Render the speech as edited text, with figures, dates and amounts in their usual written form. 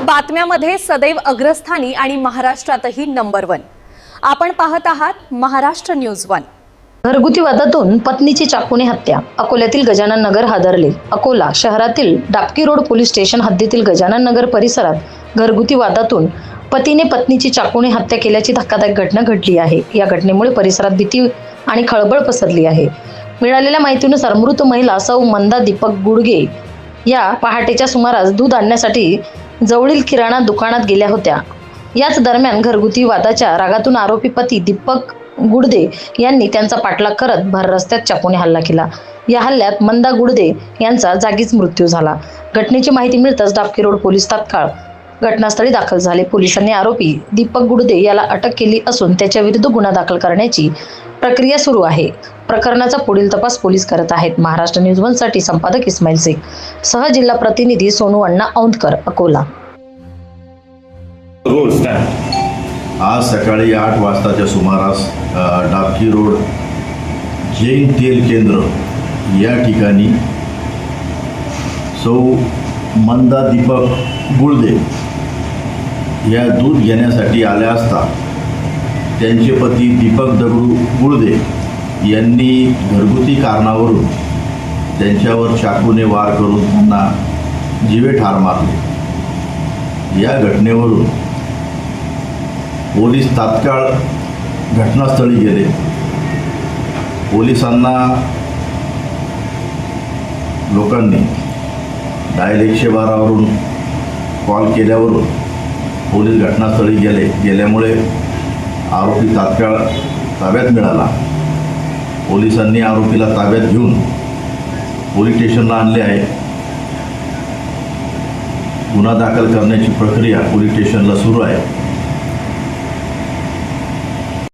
बातम्यामध्ये सदैव अग्रस्थानी आणि महाराष्ट्रातही नंबर 1। आपण पाहत आहात महाराष्ट्र न्यूज 1। घरगुती वादातून पत्नीची चाकूने हत्या। अकोल्यातील गजानन नगर हादरले। अकोला शहरातील डाबकी रोड पोलीस स्टेशन हद्दीतील गजानन नगर परिसरात घरगुती वादातून पतीने पत्नीची चाकूने हत्या केल्याची धक्कादायक घटना घडली आहे। या घटनेमुळे परिसरात भीती आणि खळबळ पसरली आहे। मिळालेल्या माहितीनुसार मृत महिला सौ मंदा दीपक गुडगे या पहाटेच्या सुमारास दूध आणण्यासाठी जवळील किराणा दुकानात गेल्या होत्या। याच दरम्यान घरगुती वादाच्या रागातून आरोपी पती दीपक गुडदे यांनी त्यांचा पाठलाग करत भर रस्त्यात चाकूने हल्ला केला। या हल्ल्यात मंदा गुडदे यांचा जागीच मृत्यू झाला। घटनेची माहिती मिळताच डाबकी रोड पोलीस तात्काळ घटनास्थळी दाखल झाले। पोलिसांनी आरोपी दीपक गुडदे याला अटक केली असून त्याच्या विरुद्ध गुन्हा दाखल करण्याची प्रक्रिया सुरू आहे। प्रकरणाचा पुढील तपास पोलीस करत आहेत। महाराष्ट्र न्यूज 1 साठी संपादक इस्माईल शेख सह जिल्हा प्रतिनिधी सोनू अण्णा औंधकर अकोला। आज सकाळी 8 वाजताच्या सुमारास डाबकी रोड जैन तेल केंद्र या ठिकाणी सौ मंदा दीपक गुडदे या दूध घेण्यासाठी आल्या असता त्यांचे पती दीपक दगडू गुडदे यांनी घरगुती कारणावरून त्यांच्यावर चाकूने वार करून त्यांना जीवे ठार मारले। या घटनेवरून पोलीस तात्काळ घटनास्थळी गेले। पोलिसांना लोकांनी डायल 112 वरून कॉल केल्यावरून पोलीस घटनास्थळी गेल्यामुळे आरोपी तात्काळ ताब्यात मिळाला। पोलिसांनी आरोपीला ताब्यात घेऊन पोलीस स्टेशनला आणले आहे। गुन्हा दाखल करण्याची प्रक्रिया पोलीस स्टेशनला सुरू आहे।